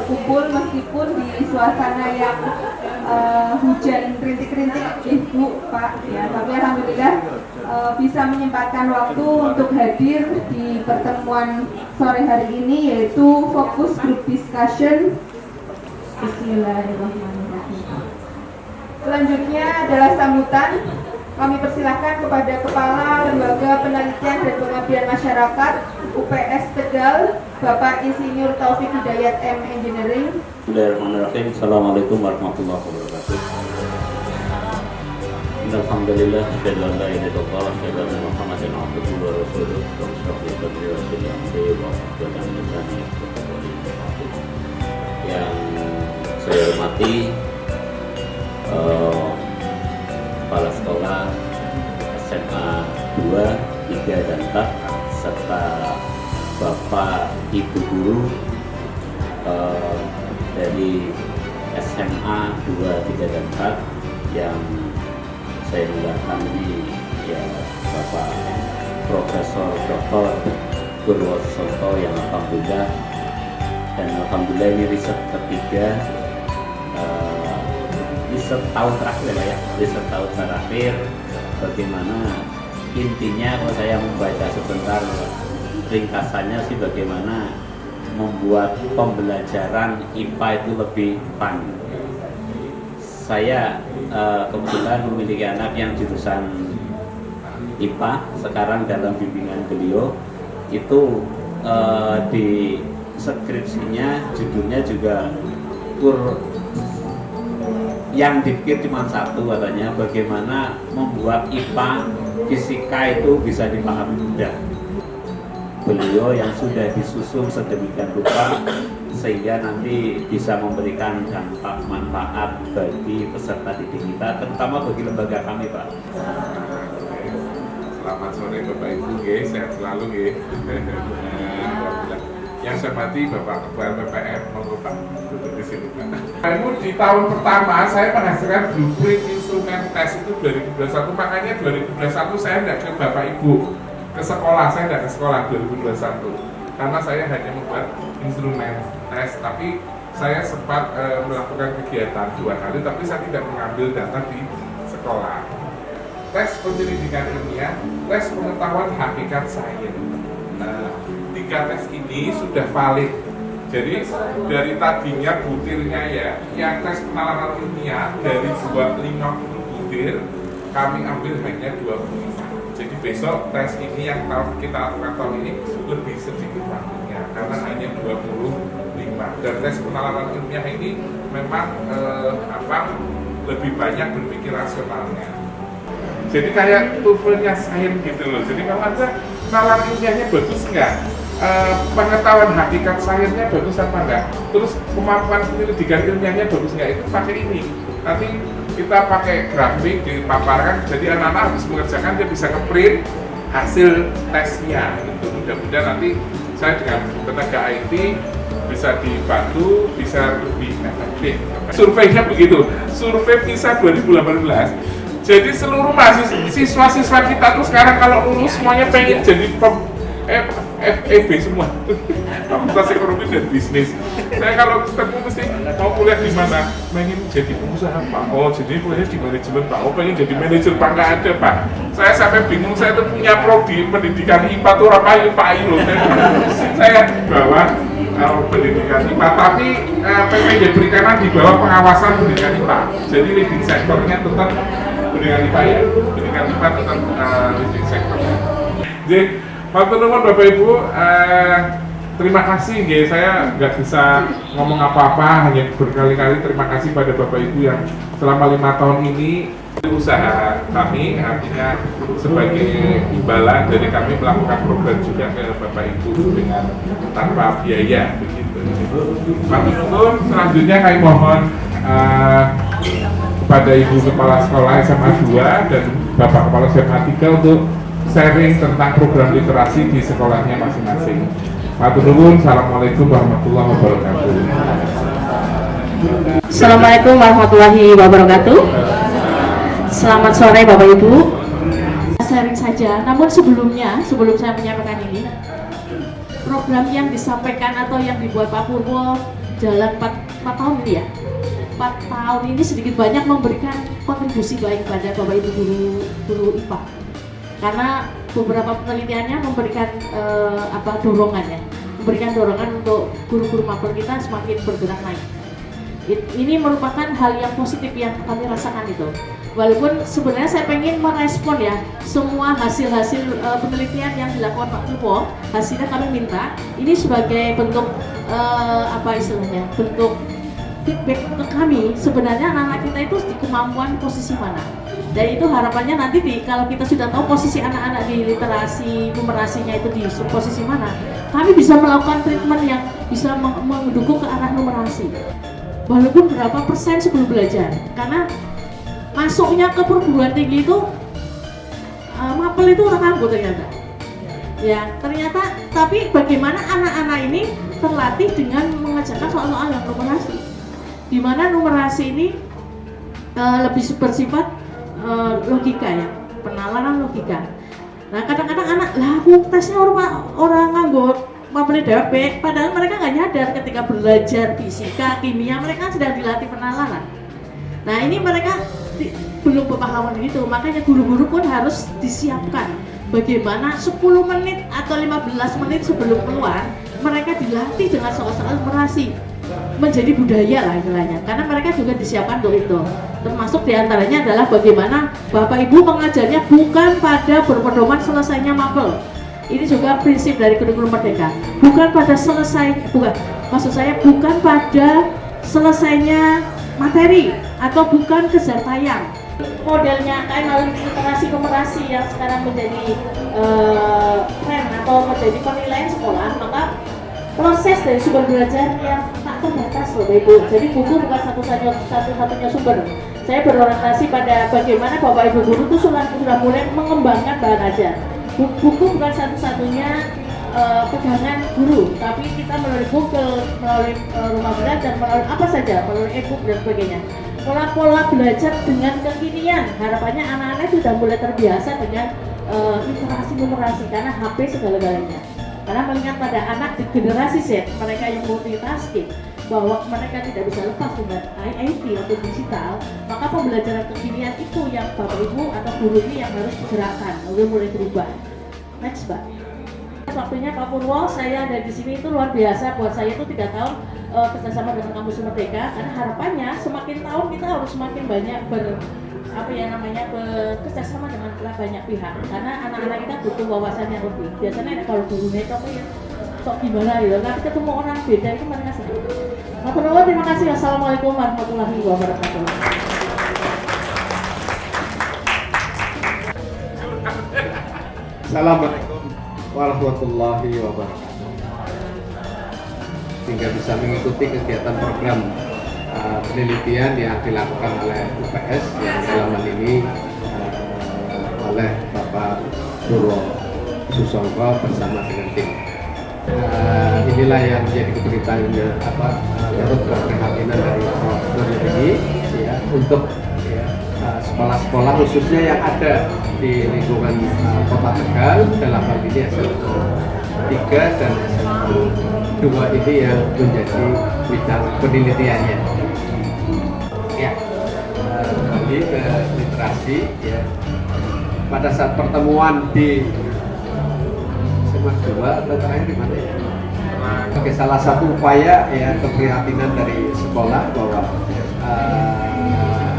berkumpul meskipun di suasana yang hujan rintik-rintik Ibu, Pak ya, tapi alhamdulillah bisa menyempatkan waktu untuk hadir di pertemuan sore hari ini, yaitu fokus group discussion. Bismillahirrahmanirrahim. Selanjutnya adalah sambutan. Kami persilahkan kepada Kepala Lembaga Penelitian dan Pengabdian Masyarakat UPS Tegal, Bapak Insinyur Taufik Hidayat M. Engineering. Bismillahirrahmanirrahim. Assalamualaikum warahmatullahi wabarakatuh. Alhamdulillah, asyhadu an la ilaha illallah, asyhadu anna Muhammadan abduhu wa rasuluh. Yang saya hormati Kepala Sekolah SMA 2, 3, dan 4 serta Bapak Ibu Guru dari SMA 2, 3, dan 4 yang saya muliakan ini, ya Bapak Profesor Dr. Purwosoto yang alhamdulillah, dan alhamdulillah ini riset ketiga, riset tahun terakhir ya, riset tahun terakhir. Bagaimana intinya, kalau saya membaca sebentar ringkasannya sih, bagaimana membuat pembelajaran IPA itu lebih fun. Saya kebetulan memiliki anak yang jurusan IPA, sekarang dalam bimbingan beliau itu di skripsinya judulnya juga yang dipikir cuma satu, katanya bagaimana membuat IPA fisika itu bisa dipahami mudah. Beliau yang sudah disusun sedemikian rupa sehingga nanti bisa memberikan dampak manfaat bagi peserta didik kita, terutama bagi lembaga kami, Pak. Selamat sore Bapak Ibu, sehat selalu. Yang saya hormati Bapak Ketua BPM, monggo Pak duduk di sini, Pak. Namun di tahun pertama saya menghasilkan blueprint instrumen tes itu 2021, makanya 2021 saya tidak ke Bapak Ibu ke sekolah, saya tidak ke sekolah 2021 karena saya hanya membuat instrumen tes, tapi saya sempat melakukan kegiatan 2 kali, tapi saya tidak mengambil data di sekolah. Tes penyelidikan ilmiah, tes pengetahuan hakikat sains. 3 tes ini sudah valid. Jadi dari tadinya butirnya ya, yang tes penalaran ilmiah dari 50 butir kami ambil hanya 25. Jadi besok tes ini yang kita lakukan tahun ini lebih sedikit waktunya karena hanya 25. Dan tes penalaran ilmiah ini memang lebih banyak berpikir rasionalnya. Jadi kayak tuvelnya sains gitu loh. Jadi kalau Anda penalaran ilmiahnya bagus enggak? Pengetahuan hakikat sainsnya bagus apa enggak? Terus kemampuan penyelidikan ilmiahnya bagus enggak? Itu pakai ini. Nanti kita pakai grafik dipaparkan, jadi anak-anak habis mengerjakan dia bisa nge-print hasil tesnya gitu. Mudah-mudahan nanti saya dengan tenaga IT bisa dibantu, bisa lebih efektif. Surveinya begitu, survei PISA 2018. Jadi seluruh siswa-siswa kita tuh sekarang kalau lulus semuanya pengen jadi FEB semua, Fakultas Ekonomi dan Bisnis. Saya kalau ketemu mesti mau kuliah di mana, pengen jadi pengusaha Pak. Oh, jadi kuliah di manajemen Pak. Oh, pengen jadi manajer Pak, nggak ada Pak. Saya sampai bingung, saya tuh punya prodi pendidikan IPA tuh apa IPA loh. Saya bawa pendidikan IPA, tapi PPJ Perikanan di bawah pengawasan pendidikan IPA. Jadi leading sektornya tetap pendidikan IPA ya, pendidikan IPA tetap leading sektornya. Jadi matur nuwun Bapak Ibu, terima kasih ya, saya nggak bisa ngomong apa-apa, hanya berkali-kali terima kasih pada Bapak Ibu yang selama 5 tahun ini usaha kami, artinya sebagai imbalan dari kami melakukan program juga ke Bapak Ibu dengan tanpa biaya begitu. Matur nuwun, selanjutnya kami mohon kepada Ibu Kepala Sekolah SMA 2 dan Bapak Kepala SMA 3 untuk sharing tentang program literasi di sekolahnya masing-masing. Matur nuwun, assalamualaikum warahmatullahi wabarakatuh. Assalamualaikum warahmatullahi wabarakatuh. Selamat sore Bapak Ibu. Sharing saja, namun sebelum saya menyampaikan ini, program yang disampaikan atau yang dibuat Pak Purwo jalan 4 tahun ini ya. 4 tahun ini sedikit banyak memberikan kontribusi baik pada Bapak Ibu guru IPA. Karena beberapa penelitiannya memberikan memberikan dorongan untuk guru-guru mapel kita semakin bergerak naik. Ini merupakan hal yang positif yang kami rasakan itu. Walaupun sebenarnya saya pengen merespon ya semua hasil-hasil penelitian yang dilakukan Pak Purwo, hasilnya kami minta ini sebagai bentuk bentuk feedback ke kami. Sebenarnya anak-anak kita itu di kemampuan posisi mana, dan itu harapannya nanti kalau kita sudah tahu posisi anak-anak di literasi numerasinya itu di posisi mana, kami bisa melakukan treatment yang bisa mendukung ke arah numerasi walaupun berapa persen sebelum belajar. Karena masuknya ke perguruan tinggi itu mapel itu orang anggo ternyata ya, tapi bagaimana anak-anak ini terlatih dengan mengajarkan soal-soal yang numerasi, di mana numerasi ini lebih bersifat logika ya, penalaran logika. Nah kadang-kadang anak aku tesnya orang nganggo mapel DP, padahal mereka nggak nyadar ketika belajar fisika, kimia mereka sedang dilatih penalaran. Nah ini mereka belum pemahaman gitu, makanya guru-guru pun harus disiapkan bagaimana 10 menit atau 15 menit sebelum keluar mereka dilatih dengan soal-soal numerasi menjadi budaya lah istilahnya, karena mereka juga disiapkan untuk itu. Termasuk diantaranya adalah bagaimana Bapak Ibu mengajarnya bukan pada berpedoman selesainya mapel. Ini juga prinsip dari kurikulum Merdeka, bukan pada bukan pada selesainya materi atau bukan kejar tayang. Modelnya kayak melalui literasi numerasi yang sekarang menjadi tren atau menjadi penilaian sekolah, maka proses dari sumber belajar yang tak terbatas Bapak Ibu. Jadi buku bukan satu-satunya sumber. Saya berorientasi pada bagaimana Bapak Ibu guru itu sudah mulai mengembangkan bahan ajar. Buku bukan satu-satunya pegangan guru, tapi kita melalui Google, melalui rumah belajar, melalui apa saja, melalui e-book dan sebagainya. Pola-pola belajar dengan kekinian, harapannya anak-anak sudah mulai terbiasa dengan literasi numerasi karena HP segala-galanya. Karena mengingat pada anak di generasi Z, mereka yang multitasking, bahwa mereka tidak bisa lepas dengan IT atau digital, maka pembelajaran kekinian itu yang Bapak Ibu atau guru ini yang harus digerakkan, mulai berubah. Next, Mbak. Waktunya Pak Purwo, saya ada di sini itu luar biasa buat saya itu 3 tahun kerjasama dengan Kampus Merdeka, karena harapannya semakin tahun kita harus semakin banyak bekerjasama dengan banyak pihak, karena anak-anak kita butuh wawasan yang lebih. Biasanya kalau gurunya itu sok gimana gitu, tapi ketemu orang beda itu mereka senang. Pak Purwo, terima kasih. Assalamualaikum warahmatullahi wabarakatuh. Assalamualaikum warahmatullahi wabarakatuh. Sehingga bisa mengikuti kegiatan program penelitian yang dilakukan oleh UPS yang dalam hal ini oleh Bapak Purwo Susongko bersama dengan tim. Inilah yang menjadi keberitahuan menurut keprihatinan dari Profesor ini ya, untuk sekolah-sekolah khususnya yang ada di lingkungan Kota Tegal, dalam hal ini SL3 dan SL2 ini yang menjadi bidang penelitiannya. Ya, kembali ke literasi ya. Pada saat pertemuan di SMA 2 atau terakhir di mana ya? Oke, salah satu upaya ya keprihatinan dari sekolah bahwa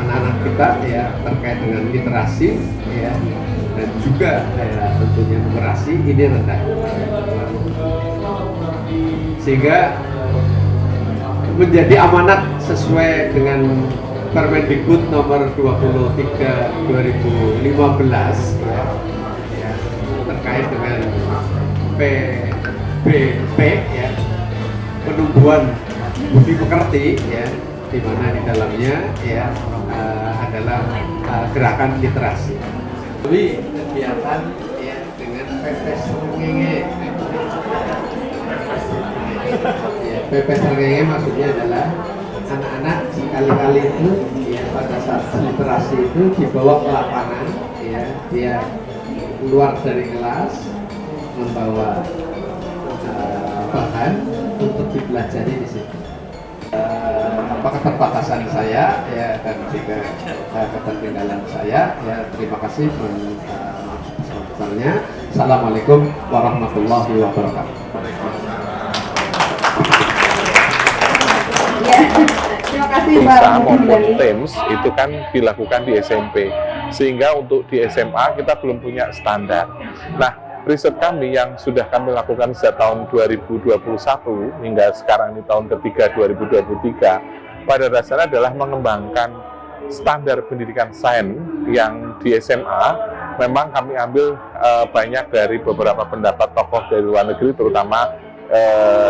anak-anak kita ya terkait dengan literasi ya dan juga ya, tentunya numerasi ini rendah, sehingga menjadi amanat sesuai dengan Permendikbud nomor 23 2015 ya, terkait dengan PBP ya, penumbuhan budi pekerti ya, di mana di dalamnya ya adalah gerakan literasi. Jadi kegiatan ya dengan pepes srengenge. Ya, pepes srengenge maksudnya adalah anak-anak sekali-kali itu ya pada saat literasi itu dibawa ke lapangan ya, dia keluar dari kelas membawa bahan untuk dipelajari di situ. keterbatasan saya ya dan juga ketertinggalan saya ya. Terima kasih sebesar-besarnya. Assalamualaikum warahmatullahi wabarakatuh. Ya, terima kasih Pak bisa maupun Budi. TEMS itu kan dilakukan di SMP, sehingga untuk di SMA kita belum punya standar. Nah, riset kami yang sudah kami lakukan sejak tahun 2021 hingga sekarang di tahun ketiga 2023 pada dasarnya adalah mengembangkan standar pendidikan sains yang di SMA. Memang kami ambil banyak dari beberapa pendapat tokoh dari luar negeri, terutama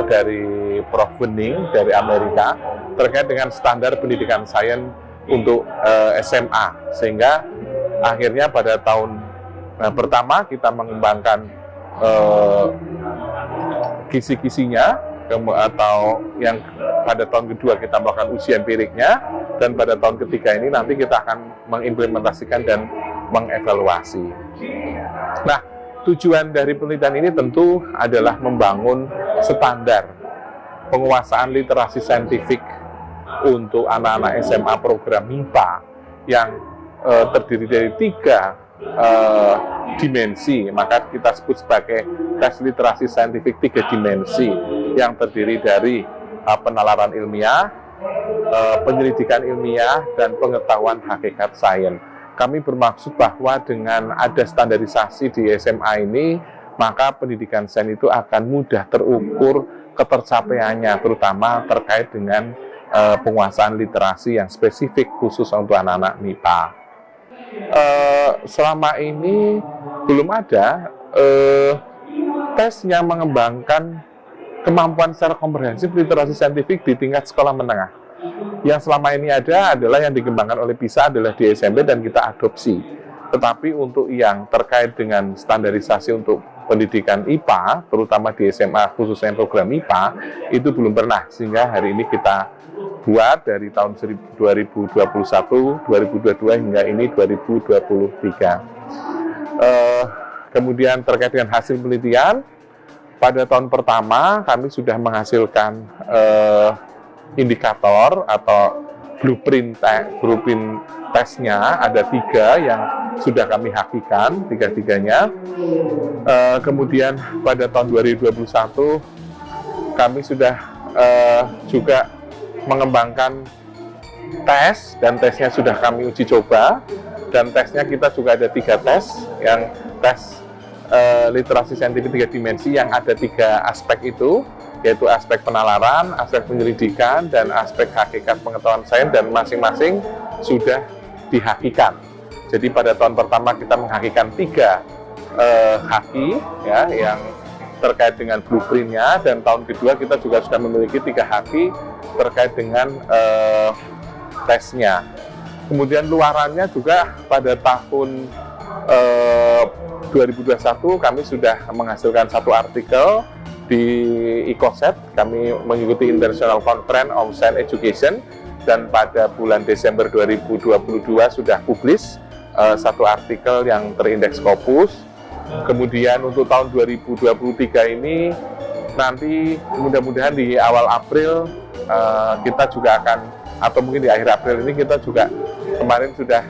dari Prof. Bening dari Amerika terkait dengan standar pendidikan sains untuk SMA, sehingga akhirnya pada tahun pertama kita mengembangkan kisi-kisinya, atau yang pada tahun kedua kita melakukan uji empiriknya, dan pada tahun ketiga ini nanti kita akan mengimplementasikan dan mengevaluasi. Nah, tujuan dari penelitian ini tentu adalah membangun standar penguasaan literasi saintifik untuk anak-anak SMA program MIPA yang terdiri dari 3 dimensi, maka kita sebut sebagai tes literasi saintifik 3 dimensi yang terdiri dari penalaran ilmiah, penyelidikan ilmiah, dan pengetahuan hakikat sains. Kami bermaksud bahwa dengan ada standarisasi di SMA ini, maka pendidikan sains itu akan mudah terukur ketercapaiannya, terutama terkait dengan penguasaan literasi yang spesifik khusus untuk anak-anak MIPA. Selama ini belum ada tes yang mengembangkan kemampuan secara komprehensif literasi saintifik di tingkat sekolah menengah. Yang selama ini ada adalah yang dikembangkan oleh PISA adalah di SMP dan kita adopsi. Tetapi untuk yang terkait dengan standarisasi untuk pendidikan IPA, terutama di SMA khususnya program IPA, itu belum pernah, sehingga hari ini kita buat dari tahun 2021, 2022 hingga ini 2023. Kemudian terkait dengan hasil penelitian, pada tahun pertama kami sudah menghasilkan indikator atau blueprint tesnya ada 3 yang sudah kami hakikan, 3-tiganya. Kemudian pada tahun 2021 kami sudah juga mengembangkan tes, dan tesnya sudah kami uji coba, dan tesnya kita juga ada 3 tes, yang tes literasi saintifik 3 dimensi yang ada 3 aspek itu, yaitu aspek penalaran, aspek penyelidikan, dan aspek hakikat pengetahuan sains, dan masing-masing sudah dihakikan. Jadi pada tahun pertama kita menghakikan 3 haki ya, yang terkait dengan blueprintnya, dan tahun kedua kita juga sudah memiliki 3 haki terkait dengan tesnya. Kemudian luarannya juga pada tahun 2021 kami sudah menghasilkan 1 artikel di ICOSET. Kami mengikuti International Conference on Science Education, dan pada bulan Desember 2022 sudah publis 1 artikel yang terindeks Scopus. Kemudian untuk tahun 2023 ini nanti mudah-mudahan di awal April kita juga akan, atau mungkin di akhir April ini kita juga kemarin sudah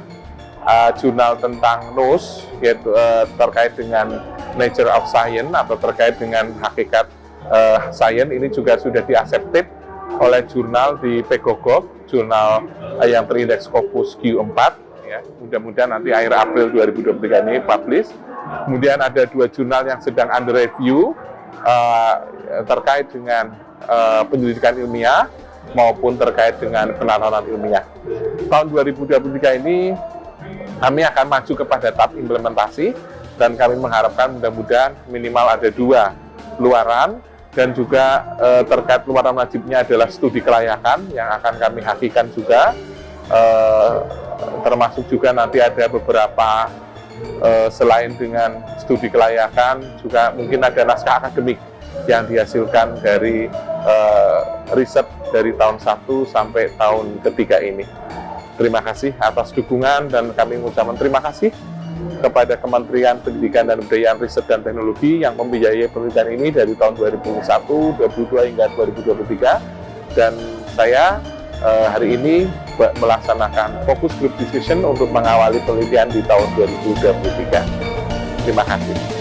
jurnal tentang NOS, yaitu terkait dengan Nature of Science atau terkait dengan hakikat sains, ini juga sudah diaccepted oleh jurnal di PGOGOG, jurnal yang terindeks Scopus Q4 ya. Mudah-mudahan nanti akhir April 2023 ini publish. Kemudian ada 2 jurnal yang sedang under review terkait dengan penyelidikan ilmiah maupun terkait dengan penalaran ilmiah. Tahun 2023 ini kami akan maju kepada tahap implementasi, dan kami mengharapkan mudah-mudahan minimal ada 2 luaran, dan juga terkait luaran wajibnya adalah studi kelayakan yang akan kami hakikan juga, termasuk juga nanti ada beberapa selain dengan studi kelayakan juga mungkin ada naskah akademik yang dihasilkan dari riset dari tahun 1 sampai tahun ketiga ini. Terima kasih atas dukungan, dan kami mengucapkan terima kasih kepada Kementerian Pendidikan dan Kebudayaan, Riset dan Teknologi yang membiayai penelitian ini dari tahun 2001, 2022 hingga 2023. Dan saya hari ini melaksanakan focus group discussion untuk mengawali penelitian di tahun 2023. Terima kasih.